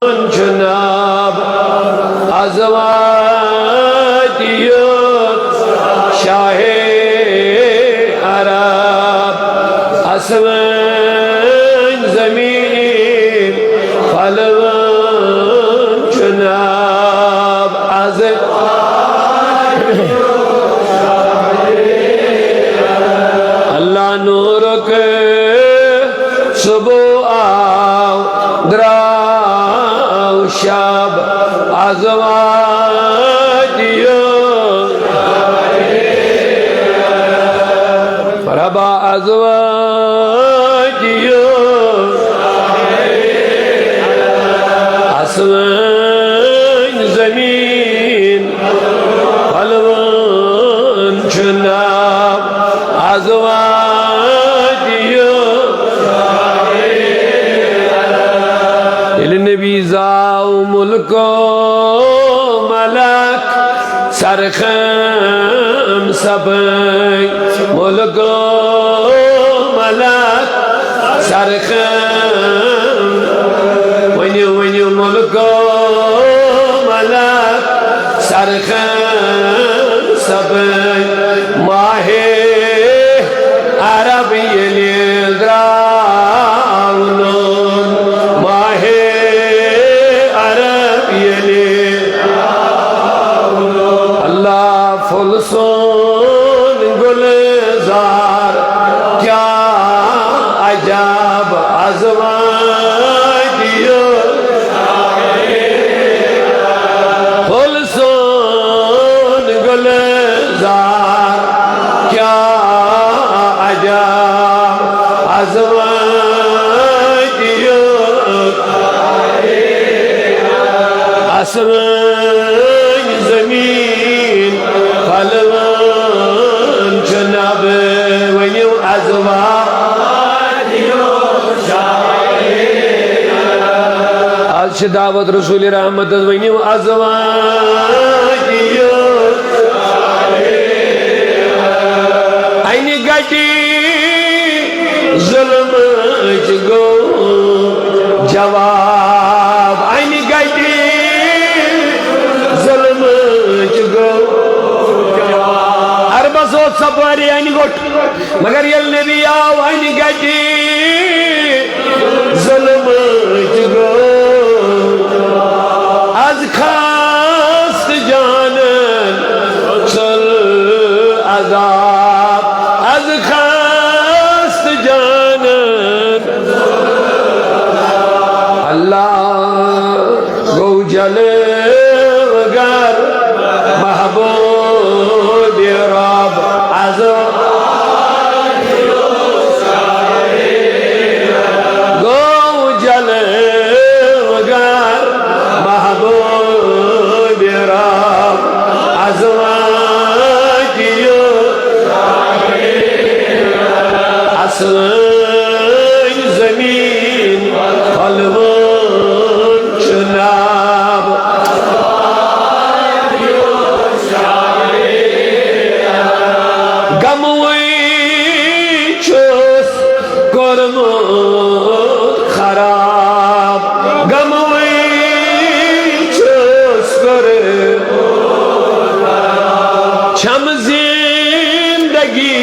جناب ازوادیت شاہ عرب اسون زمین پھلون جناب اللہ نور کے صبح آؤ دراؤ شب ازواجیت ربا ازواجیت اسون زمین پھلون جناب ازواجیت نبی زاو ملک و ملک سرخم سبن ملک و ملک سرخم ونیو ملک و ملک سرخم سبن ماہ عرب یلی دراونون ماہ اللہ فلسون گلزار کیا عجب ازواجیت فلسون گلزار کیا عجب ازواجیت اسمان زمین پھلون جناب ونیو ازواجیت آج دعوت رسول رحمت ونیو ازواجیت اینی گٹی ظلم گو جواب اینی گٹی سپاری اینی گوٹ مگر یل نبی آو اینی گٹی ظلم گو از خاست جانن چل عذاب از خاست جانن اللہ گو جلے وگر محبوب رب گو جلے وگر محبوب رب ازواجیت اسون زمین پھلون جناب خراب گموی چوس کرے چھم زندگی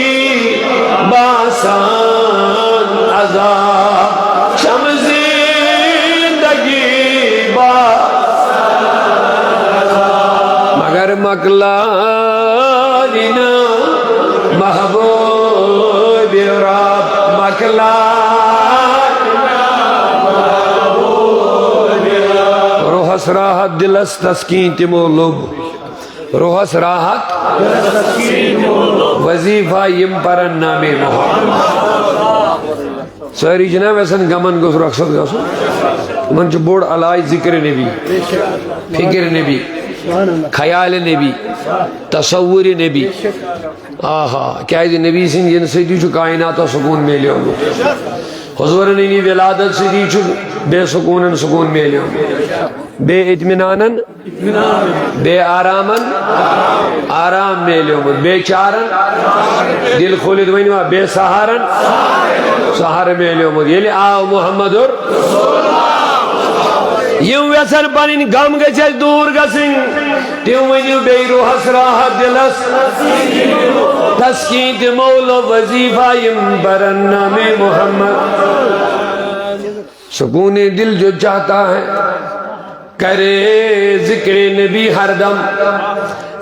باسان عذاب چھم زندگی باسان مگر مکلالینا محبوب رب مکلال راحت دلس تسکین تمو لب روحس راحت وظیفہ یم پرن نام محمد ساری جناب ایسن گمن گوس رخصت گوسو من چو بوڑ علاج ذکر نبی فکر نبی خیال نبی تصور نبی آہا کیا ہے نبی سن جن سے دیچو کائنات و سکون میلے ہوں حضور نینی ولادت سے دیچو بے سکونن سکون میلے ہوں بے اطمینانن بے آرامن آرام میلے ہوں بے چارن دل خولد وینوا بے سہارن سہار میلے ہوں یعنی آو محمد یم ویسن پنن غم گژھِ اَسہِ دوٗر گژھٕنۍ تِم ؤنِو بیٚیہِ روحس راحت دِلس تسکین تہِ مولو وظیفہ یم برن نام محمد سکون دل جو چاہتا ہے کرے ذکر نبی ہر دم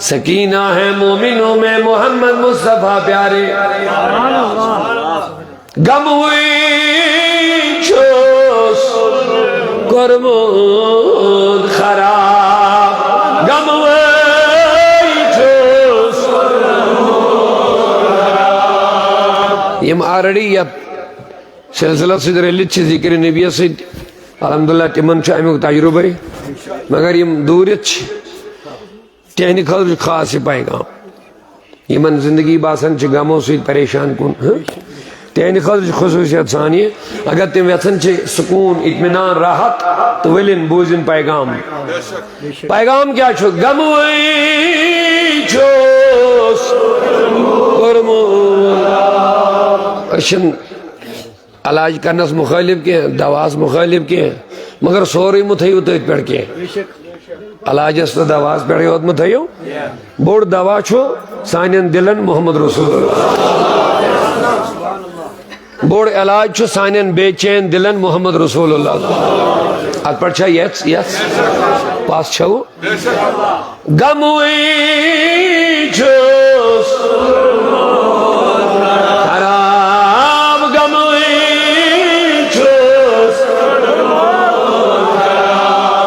سکینہ ہے مومنوں میں محمد مصطفیٰ پیارے غم ہوئی چوس کرمود خراب غم ہوئی چوس یم آرڑی یا سلسلہ سید رلت چھ ذکر نبی سید الحمدللہ تمن چھ امیک تجربہ مگر یم دورت تہندِ خٲطرٕ چھُ خاص یہ پیغام یمن زندگی باسان چھ غمو سۭتۍ پریشان کن تہندِ خٲطرٕ چھُ خصوصیت سان یہ اگر تم یژھان چھ سکون اطمینان راحت تو ولن بوزن پیغام پیغام کیا چھُ غموٕے چھُس کوٚرمُت أسۍ علاج کرنس مخالف کی دواس مخالف کی مگر سوری متھیو تیت پیڑ کی علاجس تو دواس پیڑ یوت متھیو بوڑ دوا چھو سانین دلن محمد رسول اللہ بوڑ علاج چھو سانین بے چین دلن محمد رسول اللہ ات پر چھا یس یس پاس چھو غموئی چھوس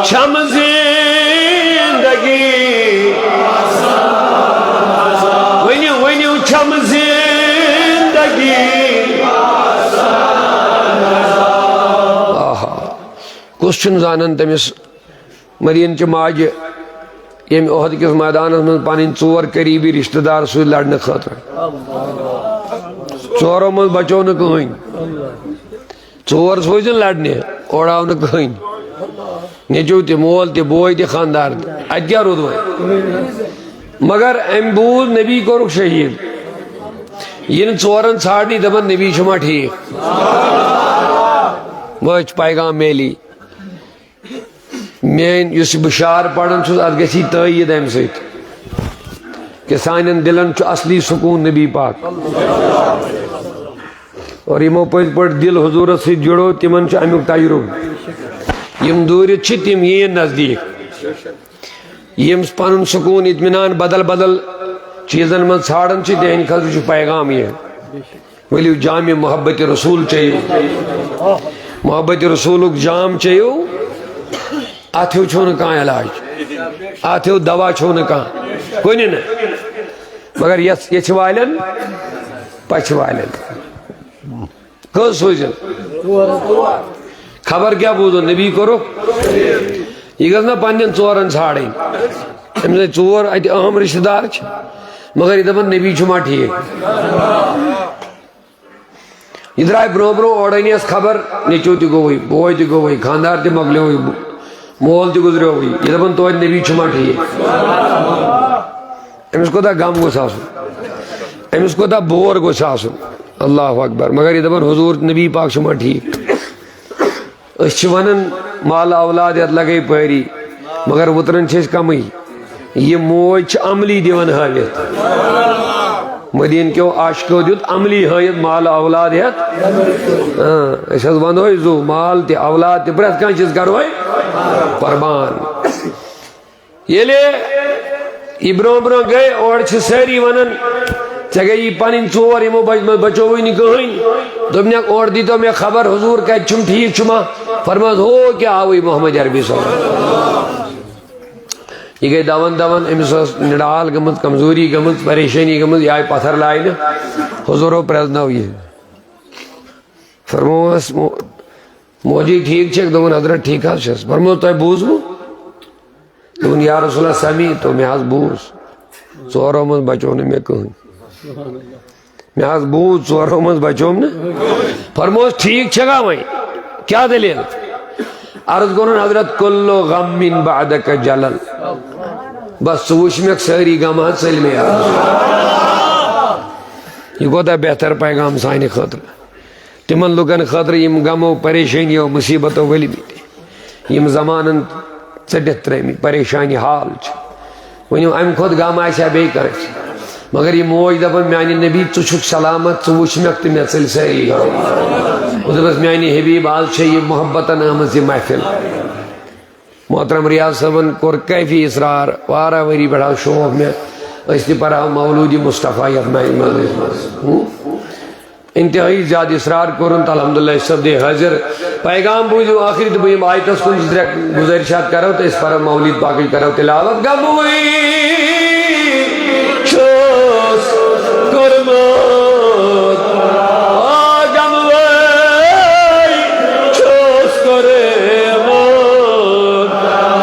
شم زندگی ونیو شم زندگی کس چھن زانن تمس مرین چہ ماجہ یم احد کس میدانس من پن ژور قریبی رشتہ دار ست لڑنے خاطر ژورو من بچو نہ کہین ژور سوزن لڑنے اوڑاو نہ کہین نیچو تی مول تی بوئی تی خاندار ات کیا رود ہوئی مگر ام بود نبی کو رخ شہید ین ژورن ژھانڈنی دپن نبی چھما ٹھیک وچ پیغام میلی مین یس بشار پڑھن چھس ات گژھی تائید ام سۭتۍ کہ سانین دلن چھ اصلی سکون نبی پاک اور یمو پٔزۍ پٲٹھۍ دل حضورس سۭتۍ جڑو تمن چھ امیُک تجربہ یم دورت چھ تم یین نزدیک یم پن سکون اطمینان بدل بدل چیزن من ژھانڈان چھ تہند خاطرٕ چھ پیغام یہ ؤلِو جامع محبت رسول چیو محبت رسولک جام چیو ات ہیو چھو نہ کانٛہہ علاج ات ہیو دوا چھو نہ کانٛہہ کُنہِ نہٕ مگر یژھِ والٮ۪ن پچھِ والٮ۪ن کٔژ سوٗزِن خبر کیا بوزو نبی کرو یہ گھس نا پنن ژورن ژھانڈن امس ژور ات اہم رشتہ دار مگر یہ دپن نبی چھما ٹھیک یہ درائے برو برو اوڑنی اس خبر نیچو تہ گوئی بوئی تہ گوئی خاندار تہ مکلیو مول تہ گزریو یہ دپن تو نبی چھما ٹھیک امس کوتا غم گوس آسن امس کوتا بور گوس آسن اللہ اکبر مگر یہ دپن حضور نبی پاک چھما ٹھیک اس ونان مال اولاد یت لگے پاری مگر وترن کمی یہ موج عملی دیون ہاوت مدین کیو عاشقو دیت عملی ہایت مال اولاد یت اس ونو زو مال تی اولاد تی پرت کان چیز کرو قربان یلے یہ برو برو گئے اور ساری ونان ژے گئی پن ژور یمو بچوی نی کہین دوپنک اور دی تو میں خبر حضور کت چھم ٹھیک چھما فرماس ہو کیا آوئی محمد عربی صلی اللہ یہ گئی دون دون امس نڈال گمت کمزوری گمت پریشانی گمت یہ آئی پتھر لائن حضورو پرزنو یہ فرماس موجی ٹھیک چھک دوپن حضرت ٹھیک چھس فرماس تو بوزمو دوپن یا رسول اللہ سمی تو میں آز بوز ژورو من بچو نے میں کہن میں آز بوز ژورو من بچو نے فرماس ٹھیک چھگا وہیں کیا دلیل عرض کرن حضرت کلو غم من بعدک جلل بس وچ میں ساری غم ژٔلۍ مےٚ یہ کوتاہ بہتر پیغام سانہِ خٲطرٕ تمن لُکن خٲطرٕ یم غمو پریشانیو مصیبتو ؤلمٕتۍ یم زمانن ژٔٹِتھ ترٛٲمٕتۍ پریشانی حال چھِ ؤنِو اَمہِ کھۄتہٕ غم آسہِ ہا بیٚیہِ کٲنٛسہِ مگر یہِ موج دَپان میٛانہِ نبی ژٕ چھُکھ سلامت ژٕ وٕچھ مےٚ تہٕ مےٚ ژٔلۍ سٲری بہٕ دَپَس میٛانہِ حبیٖب آز چھےٚ یہِ محبتن آمٕژ یہِ محفِل محترم ریاض صٲبن کوٚر کٲفی اصرار واریاہ ؤری پٮ۪ٹھ آو شوق مےٚ أسۍ تہِ پَرہاو مولوٗدی مصطفیٰ یَتھ مسجدِ منٛز انتہٲئی زیادٕ اصرار کوٚرُن تہٕ الحمدُاللہ أسۍ سپدے حٲضِر پیغام بوٗزِو ٲخری تہٕ بہٕ یِم آیتس کُن زٕ ترٛےٚ گُزٲرِشات کرو تہٕ أسۍ پَرو مولوٗد پاکٕچ کرو تِلاوت غموٕے چھُس کوٚرمُت غموٕے چھُس کوٚرمُت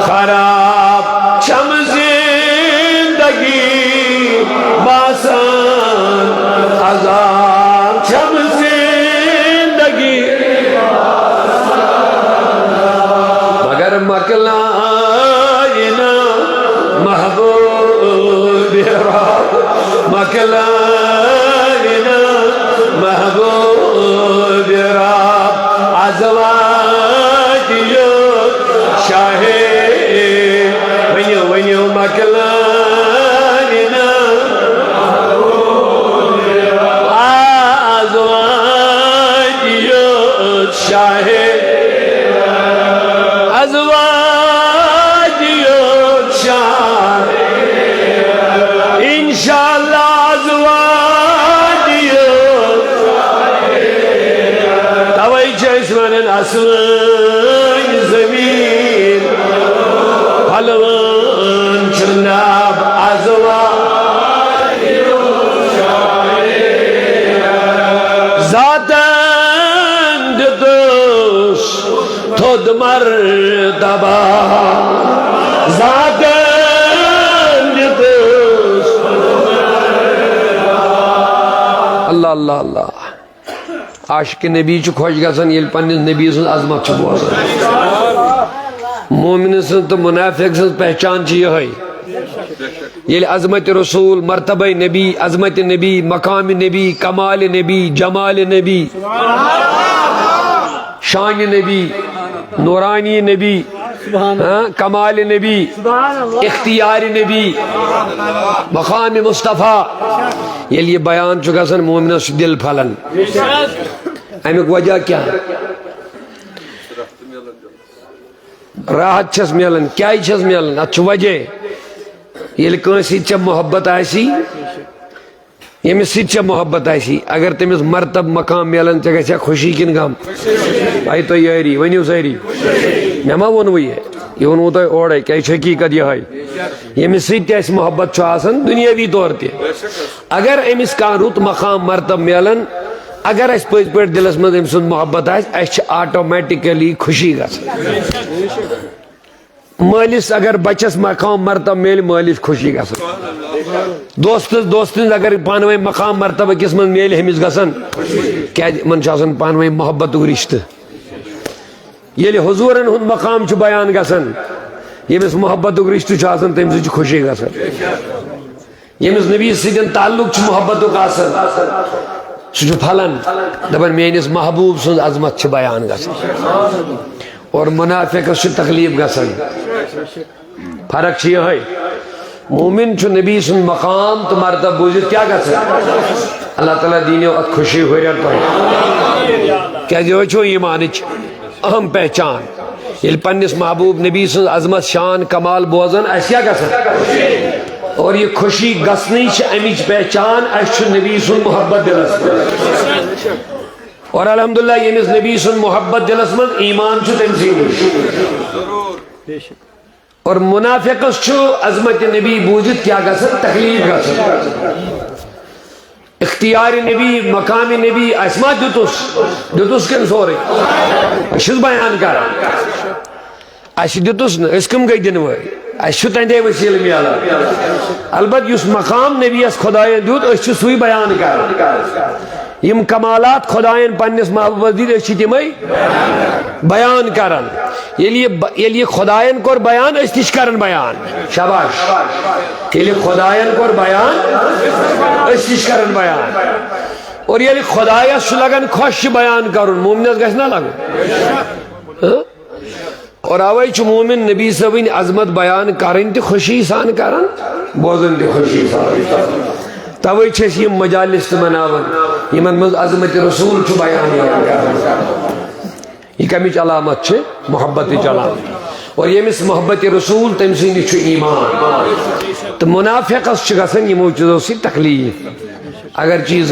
خراب چھم زندگی باسان عذاب چھم زندگی مگر مکلائے نا محبوب رب مکلائے نا محبوب رب ازواجیت شاہ ونیو مکلائے نا ازواجیت شاہ ازواجیت شاہ انشاءاللہ ازواجیت توئی چھِ أسۍ وَنان آسمٲنۍ زمیٖن پھلوان چھُ ناب ذاتن دِتُس تھوٚد مرتبہ ذاتن دِتُس اللہ اللہ اللہ عاشق نبی چھُ خۄش گژھان ییٚلہِ پننِس نبی سٕنٛز عظمت چھُ بوزان مومن سٕنٛز تہٕ منافق سٕنٛز پہچان چھِ یِہوٚے ییٚلہِ عظمت رسول مرتبہ نبی عظمت نبی مقام نبی کمال نبی جمال نبی شان نبی نورانی نبی کمال نبی اختیار نبی مقام مصطفیٰ ییٚلہِ یہِ بیان چھُ گژھان مومنس چھُ دل پھلان امیُک وجہ کیٛاہ راحت چھس میلان کیٛازِ چھس میلان اتھ چھُ وجہ ییٚلہِ کٲنٛسہِ سۭتۍ ژےٚ محبت آسی ییٚمِس سۭتۍ ژےٚ محبت آسی اگر تٔمِس مرتب مقام میلان ژےٚ گژھِ خوشی کِنہٕ غم بھائی تُہۍ یٲری ؤنِو سٲری مےٚ ما ووٚنوٕ یہِ ووٚنوٕ تۄہہِ اورَے کیٛازِ چھِ حقیٖقت یِہوٚے ییٚمِس سۭتۍ تہِ اَسہِ محبت چھُ آسان دُنیٲوی طور تہِ اگر أمِس کانٛہہ رُت مقام مرتب میلان اگر اَسہِ پٔزۍ پٲٹھۍ دِلس منٛز أمۍ سُنٛد محبت آسہِ اَسہِ چھِ آٹومیٹِکلی خوشی گژھان مٲلِس اگر بچس مقام مرتبہ میلہِ مٲلِس خوشی گژھان دوستس دوستس اگر پانہٕ ؤنۍ مقام مرتبہ أکِس منٛز میلہِ ہُمِس گژھان کیٛازِ یِمن چھُ آسان پانہٕ ؤنۍ محبتُک رِشتہٕ ییٚلہِ حضوٗرن ہُنٛد مقام چھُ بیان گژھان ییٚمِس محبتُک رِشتہٕ چھُ آسان تٔمِس سۭتۍ چھِ خوشی گژھان ییٚمِس نبی سۭتۍ تعلق چھُ محبتُک آسان سُہ چھُ پھلان دپان میٲنِس محبوٗب سٕنٛز عظمت چھِ بیان گژھان اور منافقس چھُ تکلیٖف گژھان فرق چھِ یِہوٚے مومن چھُ نبی سُنٛد مقام تہٕ مرتبہ بوٗزِتھ کیٛاہ گژھان اللہ تعالیٰ دیٖنو اتھ خوشی ہُرٮ۪ر تۄہہِ کیٛازِ یِہوٚے چھو ایٖمانٕچ اہم پہچان ییٚلہِ پننِس محبوٗب نبی سٕنٛز عظمت شان کمال بوزان اَسہِ کیٛاہ گژھان اور یہ خوشی گژھنٕے چھِ امِچ پہچان اَسہِ چھُ نبی سُنٛد محبت دِلس منٛز اور الحمدللہ ییٚمِس نبی سُنٛد محبت دِلس منٛز ایٖمان چھُ تٔمۍ سٕے اور منافقس چھُ عظمت نبی بوٗزِتھ کیٛاہ گژھان تکلیٖف گژھان اختیار نبی مقام نبی اَسہِ ما دِتُس کِنہٕ سورُے أسۍ چھِس بیان کران اَسہِ دِتُس نہٕ أسۍ کٕم گٔے دِنہٕ وٲلۍ اَسہِ چھُ تَمے ؤسیٖلہٕ میلان البتہ یُس مقام نبیَس خۄدایَن دیُت أسۍ چھِ سُے بیان کران یِم کمالات خۄدایَن پننِس محبوبس دِتۍ أسۍ چھِ تِمے بیان کران ییٚلہِ یہِ خۄدایَن کوٚر بیان أسۍ تہِ چھِ کران بیان شاباش ییٚلہِ خۄدایَن کوٚر بیان أسۍ تہِ چھِ کران بیان اور ییٚلہِ خۄدایَس چھُ لگان خۄش چھُ بیان کرُن مومنس گژھِ نا لگُن اور آوے چھ مومن نبی صاحبین عظمت بیان کرن تہ خوشی سان کرن بوزن تہ خوشی سان توے چھ یہ مجالس تہ مناون یمن مز عظمت رسول چھ بیان کرن یہ کمچ علامت چھ محبت علامت اور یمس محبت رسول تم سند چھ ایمان تو منافقس چھ گژھان یمو چیزو سی تکلیف اگر چیز